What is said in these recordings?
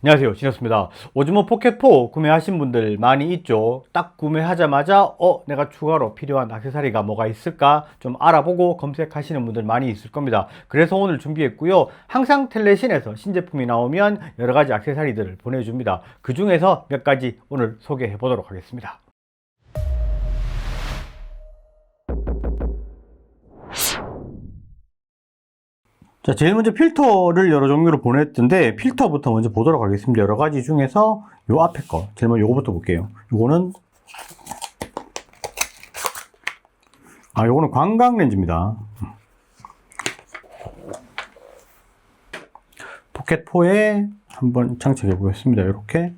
안녕하세요, 신혁습니다. 오즈모 포켓4 구매하신 분들 많이 있죠. 딱 구매하자마자 내가 추가로 필요한 액세서리가 뭐가 있을까 좀 알아보고 검색하시는 분들 많이 있을 겁니다. 그래서 오늘 준비했고요. 항상 텔레신에서 신제품이 나오면 여러가지 액세서리들을 보내줍니다. 그 중에서 몇 가지 오늘 소개해 보도록 하겠습니다. 자, 제일 먼저 필터를 여러 종류로 보냈던데 필터부터 먼저 보도록 하겠습니다. 여러 가지 중에서 요 앞에 거, 제일 먼저 요거부터 볼게요. 요거는 요거는 광각 렌즈입니다. 포켓4에 한번 장착해 보겠습니다. 이렇게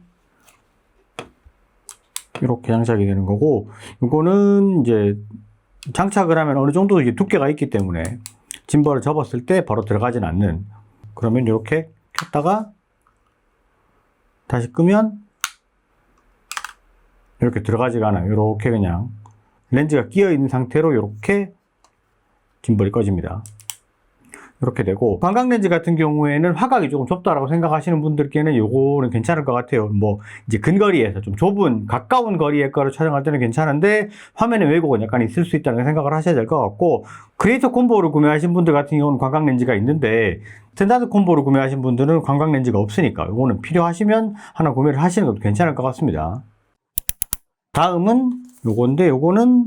장착이 되는 거고, 요거는 이제 장착을 하면 어느 정도 이게 두께가 있기 때문에 짐벌을 접었을 때 바로 들어가진 않는, 그러면 이렇게 켰다가 다시 끄면 이렇게 들어가지가 않아요. 이렇게 그냥 렌즈가 끼어 있는 상태로 이렇게 짐벌이 꺼집니다. 이렇게 되고, 광각 렌즈 같은 경우에는 화각이 조금 좁다라고 생각하시는 분들께는 요거는 괜찮을 것 같아요. 뭐 이제 근거리에서 좀 좁은 가까운 거리의 거를 촬영할 때는 괜찮은데 화면의 왜곡은 약간 있을 수 있다는 생각을 하셔야 될 것 같고, 크리에이터 콤보를 구매하신 분들 같은 경우는 광각 렌즈가 있는데 스탠다드 콤보를 구매하신 분들은 광각 렌즈가 없으니까 요거는 필요하시면 하나 구매를 하시는 것도 괜찮을 것 같습니다. 다음은 요건데, 요거는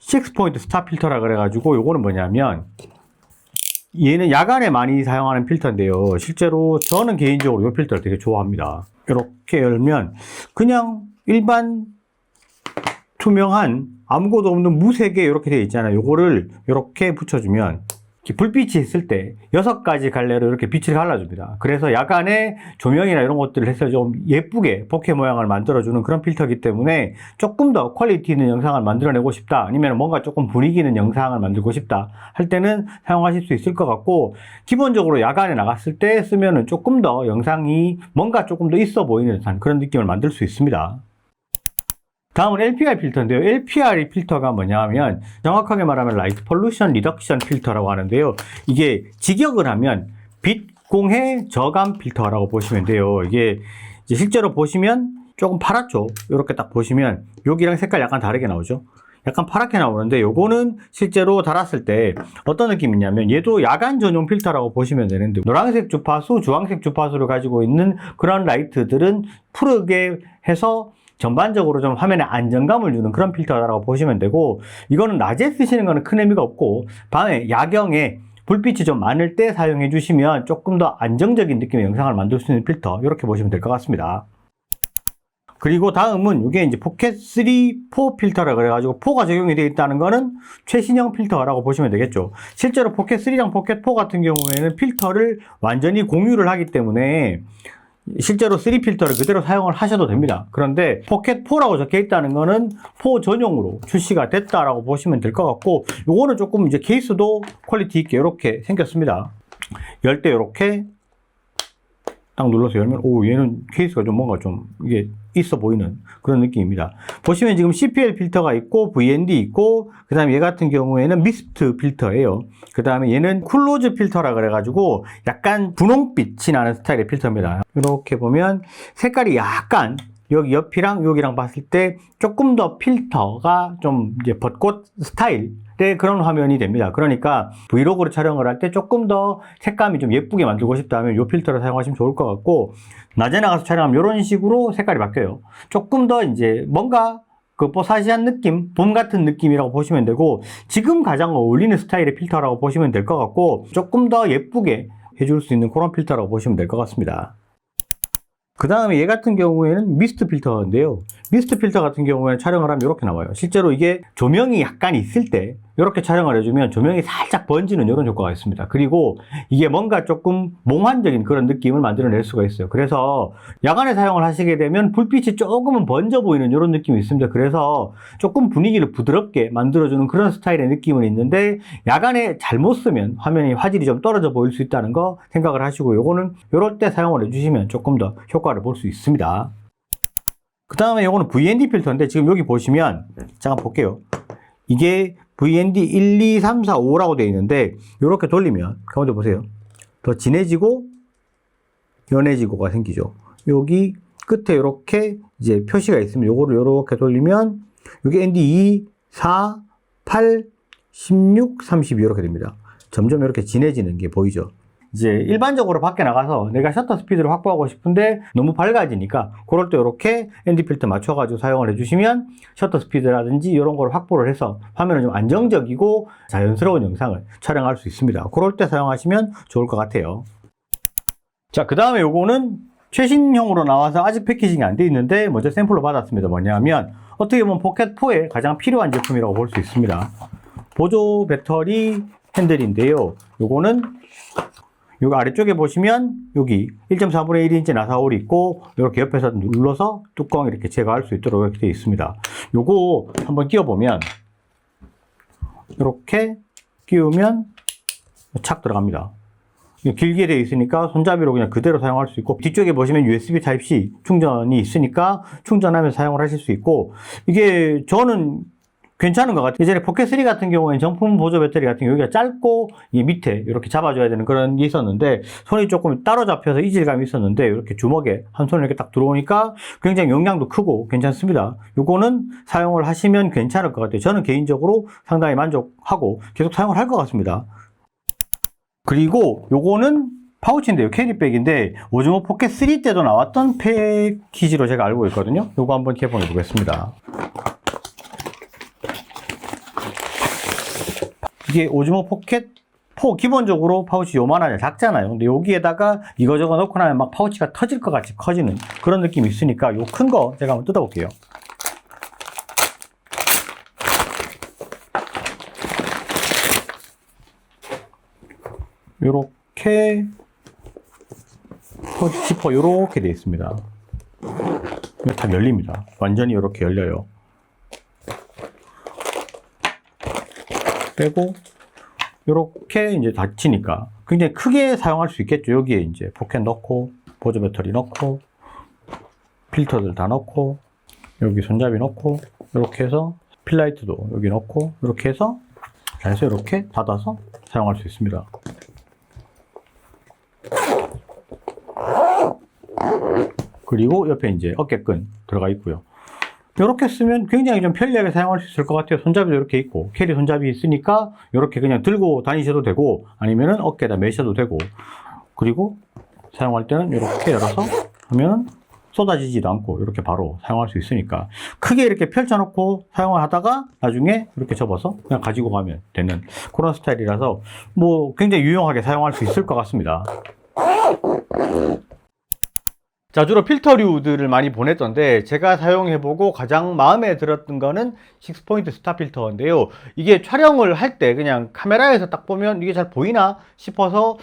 6포인트 스타 필터라 그래가지고, 요거는 뭐냐면 얘는 야간에 많이 사용하는 필터인데요. 실제로 저는 개인적으로 이 필터를 되게 좋아합니다. 이렇게 열면 그냥 일반 투명한 아무것도 없는 무색에 이렇게 되어 있잖아요. 요거를 이렇게 붙여주면 불빛이 있을 때 6가지 갈래로 이렇게 빛을 갈라줍니다. 그래서 야간에 조명이나 이런 것들을 해서 좀 예쁘게 포켓 모양을 만들어주는 그런 필터이기 때문에 조금 더 퀄리티 있는 영상을 만들어내고 싶다, 아니면 뭔가 조금 분위기 있는 영상을 만들고 싶다 할 때는 사용하실 수 있을 것 같고, 기본적으로 야간에 나갔을 때 쓰면은 조금 더 영상이 뭔가 조금 더 있어 보이는 듯한 그런 느낌을 만들 수 있습니다. 다음은 LPR 필터인데요. LPR 필터가 뭐냐 하면 정확하게 말하면 라이트 폴루션 리덕션 필터라고 하는데요. 이게 직역을 하면 빛 공해 저감 필터라고 보시면 돼요. 이게 이제 실제로 보시면 조금 파랗죠. 이렇게 딱 보시면 여기랑 색깔 약간 다르게 나오죠. 약간 파랗게 나오는데, 요거는 실제로 달았을 때 어떤 느낌이냐면 얘도 야간 전용 필터라고 보시면 되는데, 노란색 주파수, 주황색 주파수를 가지고 있는 그런 라이트들은 푸르게 해서 전반적으로 좀 화면에 안정감을 주는 그런 필터라고 보시면 되고, 이거는 낮에 쓰시는 거는 큰 의미가 없고 밤에 야경에 불빛이 좀 많을 때 사용해 주시면 조금 더 안정적인 느낌의 영상을 만들 수 있는 필터, 이렇게 보시면 될 것 같습니다. 그리고 다음은 이게 이제 포켓 3, 4 필터라 그래가지고 4가 적용이 되어 있다는 거는 최신형 필터라고 보시면 되겠죠. 실제로 포켓 3랑 포켓 4 같은 경우에는 필터를 완전히 공유를 하기 때문에 실제로 3 필터를 그대로 사용을 하셔도 됩니다. 그런데 포켓4라고 적혀 있다는 거는 4 전용으로 출시가 됐다라고 보시면 될 것 같고, 요거는 조금 이제 케이스도 퀄리티 있게 이렇게 생겼습니다. 열 때 이렇게 딱 눌러서 열면 얘는 케이스가 좀 뭔가 좀 이게 있어 보이는 그런 느낌입니다. 보시면 지금 CPL 필터가 있고 VND 있고, 그 다음에 얘 같은 경우에는 미스트 필터예요. 그 다음에 얘는 쿨로즈 필터라 그래가지고 약간 분홍빛이 나는 스타일의 필터입니다. 이렇게 보면 색깔이 약간 여기 옆이랑 여기랑 봤을 때 조금 더 필터가 좀 이제 벚꽃 스타일의 그런 화면이 됩니다. 그러니까 브이로그로 촬영을 할 때 조금 더 색감이 좀 예쁘게 만들고 싶다 하면 이 필터를 사용하시면 좋을 것 같고, 낮에 나가서 촬영하면 이런 식으로 색깔이 바뀌어요. 조금 더 이제 뭔가 그 뽀사시한 느낌, 봄 같은 느낌이라고 보시면 되고, 지금 가장 어울리는 스타일의 필터라고 보시면 될 것 같고, 조금 더 예쁘게 해줄 수 있는 그런 필터라고 보시면 될 것 같습니다. 그 다음에 얘 같은 경우에는 미스트 필터인데요. 미스트 필터 같은 경우에는 촬영을 하면 이렇게 나와요. 실제로 이게 조명이 약간 있을 때 이렇게 촬영을 해주면 조명이 살짝 번지는 이런 효과가 있습니다. 그리고 이게 뭔가 조금 몽환적인 그런 느낌을 만들어낼 수가 있어요. 그래서 야간에 사용을 하시게 되면 불빛이 조금은 번져 보이는 이런 느낌이 있습니다. 그래서 조금 분위기를 부드럽게 만들어주는 그런 스타일의 느낌은 있는데, 야간에 잘못 쓰면 화면이 화질이 좀 떨어져 보일 수 있다는 거 생각을 하시고, 요거는 요럴 때 사용을 해주시면 조금 더 효과를 볼 수 있습니다. 그 다음에 요거는 VND 필터인데, 지금 여기 보시면 잠깐 볼게요. 이게 VND 1, 2, 3, 4, 5라고 되어 있는데, 이렇게 돌리면 가운데 보세요. 더 진해지고 연해지고가 생기죠. 여기 끝에 이렇게 이제 표시가 있으면 요거를 이렇게 돌리면 여기 ND 2, 4, 8, 16, 32 이렇게 됩니다. 점점 이렇게 진해지는 게 보이죠. 이제 일반적으로 밖에 나가서 내가 셔터 스피드를 확보하고 싶은데 너무 밝아지니까 그럴 때 이렇게 ND 필터 맞춰가지고 사용을 해주시면 셔터 스피드라든지 이런 걸 확보를 해서 화면을 좀 안정적이고 자연스러운 영상을 촬영할 수 있습니다. 그럴 때 사용하시면 좋을 것 같아요. 자, 그 다음에 요거는 최신형으로 나와서 아직 패키징이 안 돼 있는데 먼저 샘플로 받았습니다. 뭐냐면 어떻게 보면 포켓4에 가장 필요한 제품이라고 볼 수 있습니다. 보조 배터리 핸들인데요. 요거는 여기 아래쪽에 보시면 여기 1.4분의 1인치 나사홀이 있고 이렇게 옆에서 눌러서 뚜껑 이렇게 제거할 수 있도록 이렇게 되어 있습니다. 요거 한번 끼워보면 이렇게 끼우면 착 들어갑니다. 길게 되어 있으니까 손잡이로 그냥 그대로 사용할 수 있고, 뒤쪽에 보시면 USB Type-C 충전이 있으니까 충전하면서 사용을 하실 수 있고, 이게 저는 괜찮은 것 같아요. 예전에 포켓3 같은 경우에는 정품 보조 배터리 같은 경우 여기가 짧고 이 밑에 이렇게 잡아줘야 되는 그런 게 있었는데 손이 조금 따로 잡혀서 이질감이 있었는데 이렇게 주먹에 한 손에 이렇게 딱 들어오니까 굉장히 용량도 크고 괜찮습니다. 요거는 사용을 하시면 괜찮을 것 같아요. 저는 개인적으로 상당히 만족하고 계속 사용을 할 것 같습니다. 그리고 요거는 파우치인데요. 캐리백인데 오즈모 포켓3 때도 나왔던 패키지로 제가 알고 있거든요. 요거 한번 개봉해 보겠습니다. 이게 오즈모 포켓 4 기본적으로 파우치 요만하냐 작잖아요. 근데 여기에다가 이거저거 넣고 나면 막 파우치가 터질 것 같이 커지는 그런 느낌이 있으니까 요 큰 거 제가 한번 뜯어볼게요. 요렇게 파우치 지퍼 요렇게 되어 있습니다. 이거 다 열립니다. 완전히 요렇게 열려요. 빼고 요렇게 이제 닫히니까 굉장히 크게 사용할 수 있겠죠. 여기에 이제 포켓 넣고 보조 배터리 넣고 필터들 다 넣고 여기 손잡이 넣고 이렇게 해서 필라이트도 여기 넣고 이렇게 해서 해서 이렇게 닫아서 사용할 수 있습니다. 그리고 옆에 이제 어깨끈 들어가 있고요. 이렇게 쓰면 굉장히 좀 편리하게 사용할 수 있을 것 같아요. 손잡이도 이렇게 있고 캐리 손잡이 있으니까 이렇게 그냥 들고 다니셔도 되고 아니면은 어깨에다 매셔도 되고, 그리고 사용할 때는 이렇게 열어서 하면 쏟아지지도 않고 이렇게 바로 사용할 수 있으니까 크게 이렇게 펼쳐놓고 사용을 하다가 나중에 이렇게 접어서 그냥 가지고 가면 되는 그런 스타일이라서 뭐 굉장히 유용하게 사용할 수 있을 것 같습니다. 자, 주로 필터류들을 많이 보냈던데 제가 사용해보고 가장 마음에 들었던 거는 6포인트 스타 필터인데요. 이게 촬영을 할 때 그냥 카메라에서 딱 보면 이게 잘 보이나 싶어서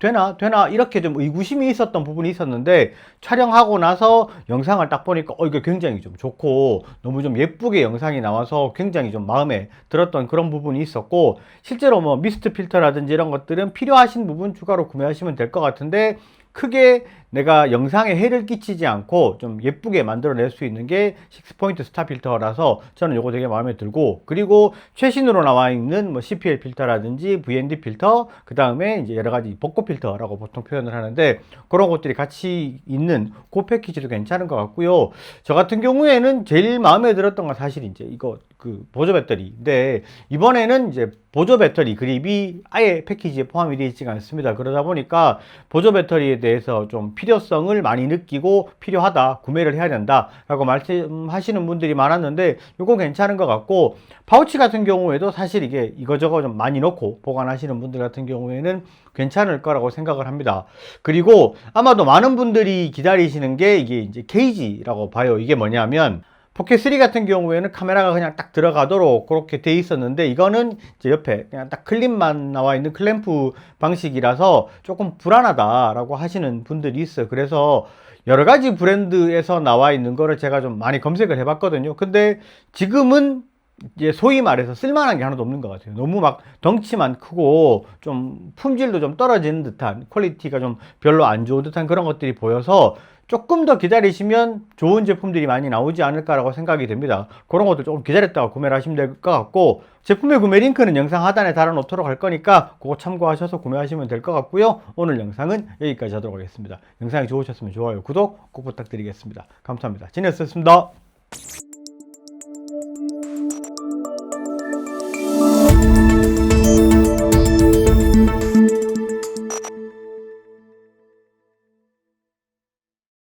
되나 이렇게 좀 의구심이 있었던 부분이 있었는데 촬영하고 나서 영상을 딱 보니까 이게 굉장히 좀 좋고 너무 좀 예쁘게 영상이 나와서 굉장히 좀 마음에 들었던 그런 부분이 있었고, 실제로 뭐 미스트 필터라든지 이런 것들은 필요하신 부분 추가로 구매하시면 될 것 같은데 크게 내가 영상에 해를 끼치지 않고 좀 예쁘게 만들어낼 수 있는 게 6포인트 스타 필터라서 저는 이거 되게 마음에 들고, 그리고 최신으로 나와 있는 뭐 CPL 필터라든지 VND 필터, 그 다음에 이제 여러 가지 벚꽃 필터라고 보통 표현을 하는데 그런 것들이 같이 있는 그 패키지도 괜찮은 것 같고요. 저 같은 경우에는 제일 마음에 들었던 건 사실 이제 이거 그 보조 배터리인데 이번에는 이제 보조 배터리 그립이 아예 패키지에 포함이 되어 있지가 않습니다. 그러다 보니까 보조 배터리에 대해서 좀 필요성을 많이 느끼고 필요하다, 구매를 해야 된다 라고 말씀하시는 분들이 많았는데 이거 괜찮은 것 같고, 파우치 같은 경우에도 사실 이게 이거저거 좀 많이 넣고 보관하시는 분들 같은 경우에는 괜찮을 거라고 생각을 합니다. 그리고 아마도 많은 분들이 기다리시는 게 이게 이제 케이지라고 봐요. 이게 뭐냐면 포켓3 같은 경우에는 카메라가 그냥 딱 들어가도록 그렇게 돼 있었는데 이거는 이제 옆에 그냥 딱 클립만 나와 있는 클램프 방식이라서 조금 불안하다라고 하시는 분들이 있어요. 그래서 여러 가지 브랜드에서 나와 있는 거를 제가 좀 많이 검색을 해봤거든요. 근데 지금은 이제 소위 말해서 쓸만한 게 하나도 없는 것 같아요. 너무 막 덩치만 크고 좀 품질도 좀 떨어지는 듯한, 퀄리티가 좀 별로 안 좋은 듯한 그런 것들이 보여서 조금 더 기다리시면 좋은 제품들이 많이 나오지 않을까라고 생각이 됩니다. 그런 것들 조금 기다렸다가 구매를 하시면 될 것 같고, 제품의 구매 링크는 영상 하단에 달아놓도록 할 거니까 그거 참고하셔서 구매하시면 될 것 같고요. 오늘 영상은 여기까지 하도록 하겠습니다. 영상이 좋으셨으면 좋아요, 구독 꼭 부탁드리겠습니다. 감사합니다. 진이었습니다.